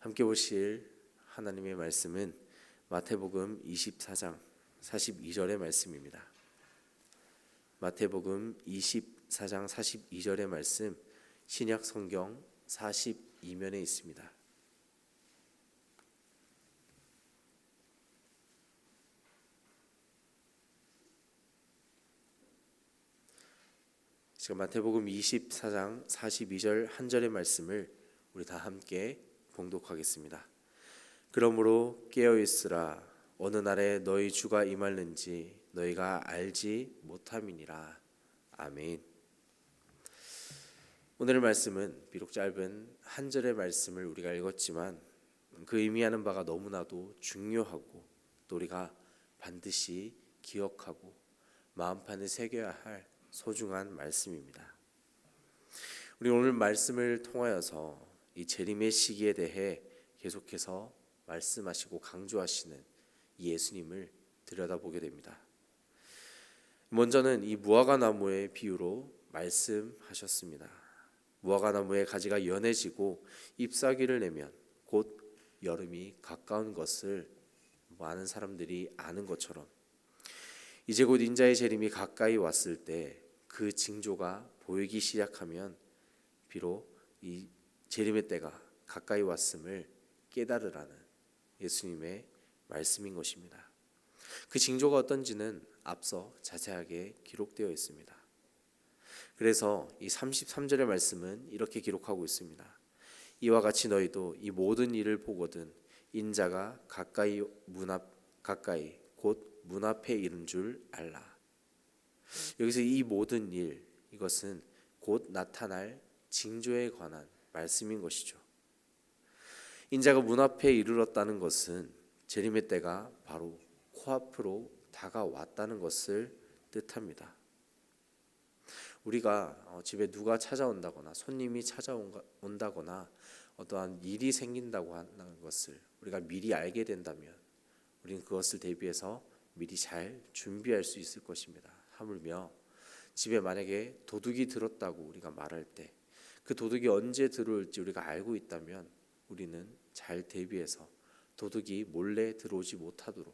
함께 보실 하나님의 말씀은 마태복음 24장 42절의 말씀입니다. 마태복음 24장 42절의 말씀, 신약 성경 42면에 있습니다. 지금 마태복음 24장 42절 한 절의 말씀을 우리 다 함께 봉독하겠습니다. 그러므로 깨어 있으라. 어느 날에 너희 주가 임하는지 너희가 알지 못함이니라. 아멘. 오늘의 말씀은 비록 짧은 한 절의 말씀을 우리가 읽었지만 그 의미하는 바가 너무나도 중요하고 또 우리가 반드시 기억하고 마음판에 새겨야 할 소중한 말씀입니다. 우리 오늘 말씀을 통하여서 이 재림의 시기에 대해 계속해서 말씀하시고 강조하시는 예수님을 들여다보게 됩니다. 먼저는 이 무화과 나무의 비유로 말씀하셨습니다. 무화과 나무의 가지가 연해지고 잎사귀를 내면 곧 여름이 가까운 것을 많은 사람들이 아는 것처럼 이제 곧 인자의 재림이 가까이 왔을 때 그 징조가 보이기 시작하면 비록 이 재림의 때가 가까이 왔음을 깨달으라는 예수님의 말씀인 것입니다. 그 징조가 어떤지는 앞서 자세하게 기록되어 있습니다. 그래서 이 33절의 말씀은 이렇게 기록하고 있습니다. 이와 같이 너희도 이 모든 일을 보거든 인자가 가까이 곧 문 앞에 이른 줄 알라. 여기서 이 모든 일, 이것은 곧 나타날 징조에 관한 말씀인 것이죠. 인자가 문 앞에 이르렀다는 것은 재림의 때가 바로 코앞으로 다가왔다는 것을 뜻합니다. 우리가 집에 누가 찾아온다거나 손님이 찾아온다거나 어떠한 일이 생긴다고 하는 것을 우리가 미리 알게 된다면 우리는 그것을 대비해서 미리 잘 준비할 수 있을 것입니다. 하물며 집에 만약에 도둑이 들었다고 우리가 말할 때 그 도둑이 언제 들어올지 우리가 알고 있다면 우리는 잘 대비해서 도둑이 몰래 들어오지 못하도록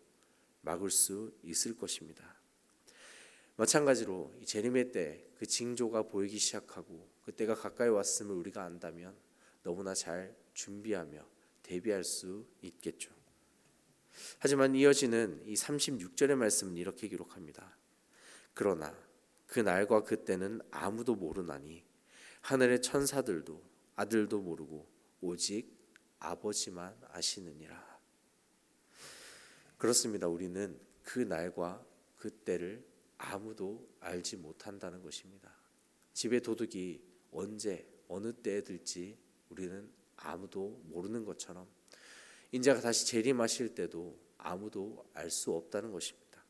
막을 수 있을 것입니다. 마찬가지로 이 재림의 때 그 징조가 보이기 시작하고 그때가 가까이 왔음을 우리가 안다면 너무나 잘 준비하며 대비할 수 있겠죠. 하지만 이어지는 이 36절의 말씀은 이렇게 기록합니다. 그러나 그 날과 그 때는 아무도 모르나니 하늘의 천사들도 아들도 모르고 오직 아버지만 아시느니라. 그렇습니다. 우리는 그 날과 그 때를 아무도 알지 못한다는 것입니다. 집에 도둑이 언제 어느 때에 들지 우리는 아무도 모르는 것처럼 인자가 다시 재림하실 때도 아무도 알 수 없다는 것입니다.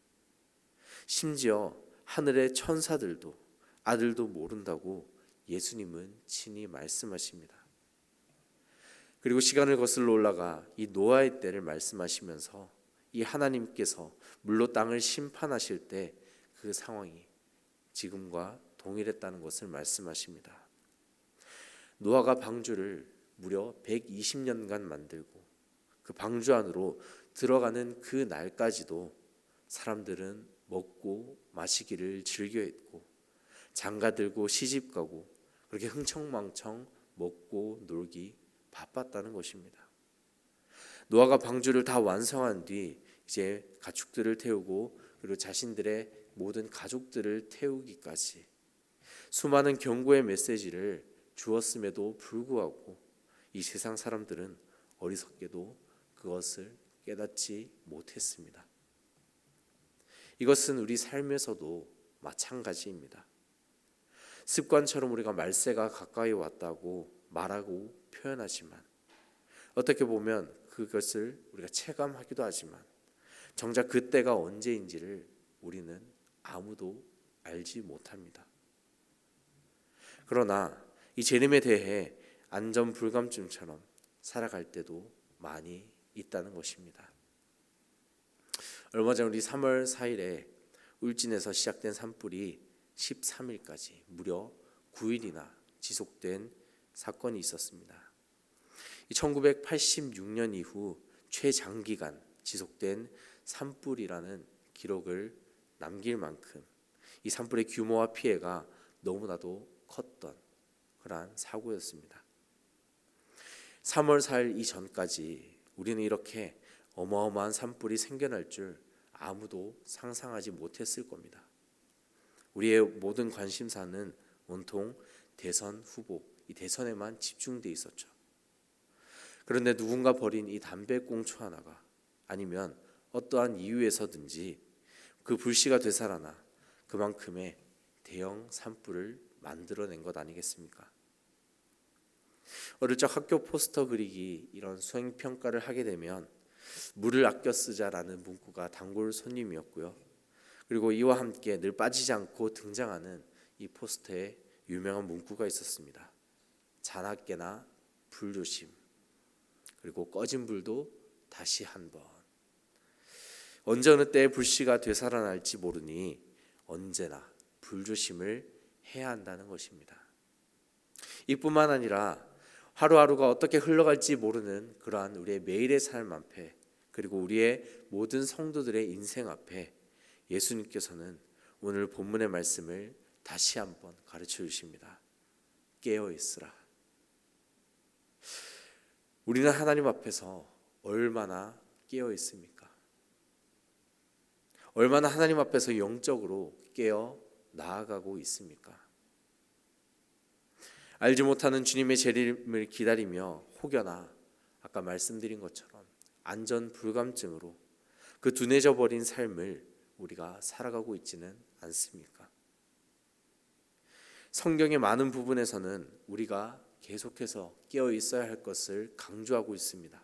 심지어 하늘의 천사들도 아들도 모른다고 예수님은 친히 말씀하십니다. 그리고 시간을 거슬러 올라가 이 노아의 때를 말씀하시면서 이 하나님께서 물로 땅을 심판하실 때 그 상황이 지금과 동일했다는 것을 말씀하십니다. 노아가 방주를 무려 120년간 만들고 그 방주 안으로 들어가는 그 날까지도 사람들은 먹고 마시기를 즐겨했고 장가들고 시집가고 그렇게 흥청망청 먹고 놀기 바빴다는 것입니다. 노아가 방주를 다 완성한 뒤 이제 가축들을 태우고 그리고 자신들의 모든 가족들을 태우기까지 수많은 경고의 메시지를 주었음에도 불구하고 이 세상 사람들은 어리석게도 그것을 깨닫지 못했습니다. 이것은 우리 삶에서도 마찬가지입니다. 습관처럼 우리가 말세가 가까이 왔다고 말하고 표현하지만 어떻게 보면 그것을 우리가 체감하기도 하지만 정작 그때가 언제인지를 우리는 아무도 알지 못합니다. 그러나 이 재림에 대해 안전불감증처럼 살아갈 때도 많이 있다는 것입니다. 얼마 전 우리 3월 4일에 울진에서 시작된 산불이 13일까지 무려 9일이나 지속된 사건이 있었습니다. 1986년 이후 최장기간 지속된 산불이라는 기록을 남길 만큼 이 산불의 규모와 피해가 너무나도 컸던 그러한 사고였습니다. 3월 4일 이전까지 우리는 이렇게 어마어마한 산불이 생겨날 줄 아무도 상상하지 못했을 겁니다. 우리의 모든 관심사는 온통 대선 후보, 이 대선에만 집중돼 있었죠. 그런데 누군가 버린 이 담배꽁초 하나가 아니면 어떠한 이유에서든지 그 불씨가 되살아나 그만큼의 대형 산불을 만들어낸 것 아니겠습니까? 어릴 적 학교 포스터 그리기 이런 수행평가를 하게 되면 물을 아껴 쓰자라는 문구가 단골 손님이었고요. 그리고 이와 함께 늘 빠지지 않고 등장하는 이 포스터에 유명한 문구가 있었습니다. 자나깨나 불조심, 그리고 꺼진 불도 다시 한번. 언제 어느 때에 불씨가 되살아날지 모르니 언제나 불조심을 해야 한다는 것입니다. 이뿐만 아니라 하루하루가 어떻게 흘러갈지 모르는 그러한 우리의 매일의 삶 앞에, 그리고 우리의 모든 성도들의 인생 앞에 예수님께서는 오늘 본문의 말씀을 다시 한번 가르쳐 주십니다. 깨어 있으라. 우리는 하나님 앞에서 얼마나 깨어 있습니까? 얼마나 하나님 앞에서 영적으로 깨어 나아가고 있습니까? 알지 못하는 주님의 재림을 기다리며 혹여나 아까 말씀드린 것처럼 안전 불감증으로 그 둔해져 버린 삶을 우리가 살아가고 있지는 않습니까? 성경의 많은 부분에서는 우리가 계속해서 깨어 있어야 할 것을 강조하고 있습니다.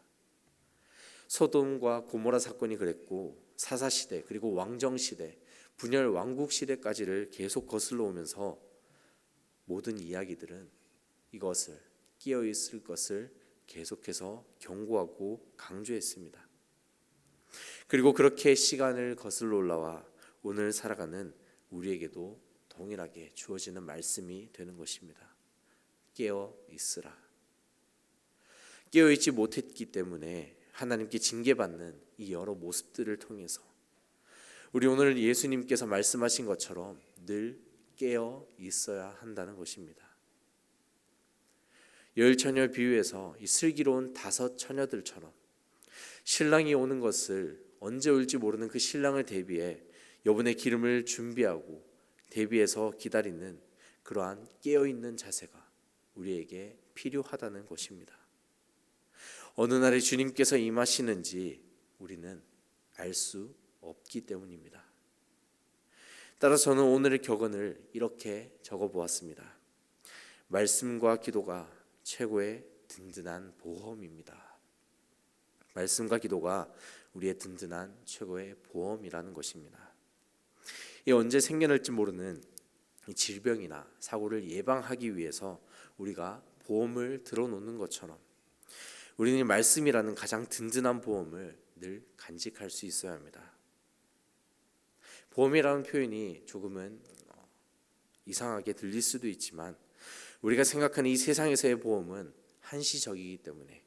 소돔과 고모라 사건이 그랬고 사사시대 그리고 왕정시대, 분열 왕국시대까지를 계속 거슬러 오면서 모든 이야기들은 이것을 깨어 있을 것을 계속해서 경고하고 강조했습니다. 그리고 그렇게 시간을 거슬러 올라와 오늘 살아가는 우리에게도 동일하게 주어지는 말씀이 되는 것입니다. 깨어 있으라. 깨어 있지 못했기 때문에 하나님께 징계받는 이 여러 모습들을 통해서 우리 오늘 예수님께서 말씀하신 것처럼 늘 깨어 있어야 한다는 것입니다. 열 처녀 비유에서 이 슬기로운 5 처녀들처럼 신랑이 오는 것을 언제 올지 모르는 그 신랑을 대비해 여분의 기름을 준비하고 대비해서 기다리는 그러한 깨어있는 자세가 우리에게 필요하다는 것입니다. 어느 날에 주님께서 임하시는지 우리는 알 수 없기 때문입니다. 따라서 저는 오늘의 격언을 이렇게 적어보았습니다. 말씀과 기도가 최고의 든든한 보험입니다. 말씀과 기도가 우리의 든든한 최고의 보험이라는 것입니다. 이 언제 생겨날지 모르는 이 질병이나 사고를 예방하기 위해서 우리가 보험을 들어놓는 것처럼 우리는 말씀이라는 가장 든든한 보험을 늘 간직할 수 있어야 합니다. 보험이라는 표현이 조금은 이상하게 들릴 수도 있지만 우리가 생각하는 이 세상에서의 보험은 한시적이기 때문에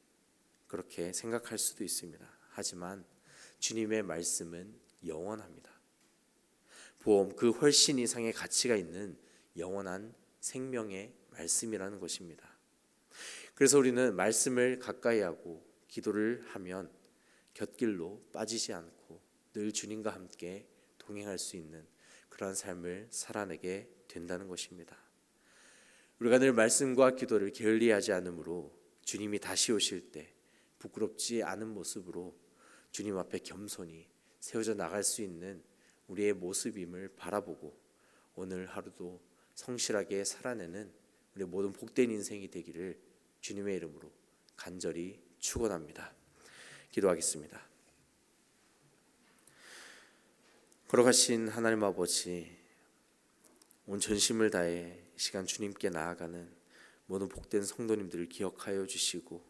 그렇게 생각할 수도 있습니다. 하지만 주님의 말씀은 영원합니다. 보험 그 훨씬 이상의 가치가 있는 영원한 생명의 말씀이라는 것입니다. 그래서 우리는 말씀을 가까이 하고 기도를 하면 곁길로 빠지지 않고 늘 주님과 함께 동행할 수 있는 그러한 삶을 살아내게 된다는 것입니다. 우리가 늘 말씀과 기도를 게을리하지 않으므로 주님이 다시 오실 때 부끄럽지 않은 모습으로 주님 앞에 겸손히 세워져 나갈 수 있는 우리의 모습임을 바라보고 오늘 하루도 성실하게 살아내는 우리 모든 복된 인생이 되기를 주님의 이름으로 간절히 축원합니다. 기도하겠습니다. 거룩하신 하나님 아버지, 온 전심을 다해 이 시간 주님께 나아가는 모든 복된 성도님들을 기억하여 주시고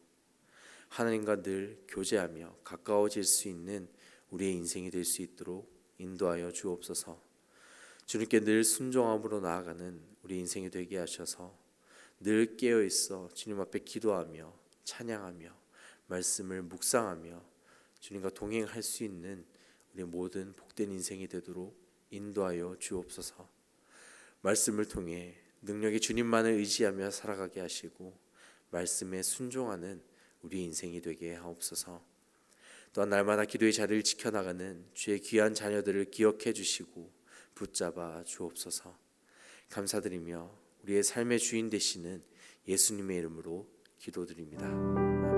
하나님과 늘 교제하며 가까워질 수 있는 우리의 인생이 될 수 있도록 인도하여 주옵소서. 주님께 늘 순종함으로 나아가는 우리 인생이 되게 하셔서 늘 깨어있어 주님 앞에 기도하며 찬양하며 말씀을 묵상하며 주님과 동행할 수 있는 우리 모든 복된 인생이 되도록 인도하여 주옵소서. 말씀을 통해 능력이 주님만을 의지하며 살아가게 하시고 말씀에 순종하는 우리 인생이 되게 하옵소서. 또한 날마다 기도의 자리를 지켜나가는 주의 귀한 자녀들을 기억해 주시고 붙잡아 주옵소서. 감사드리며 우리의 삶의 주인 되시는 예수님의 이름으로 기도드립니다.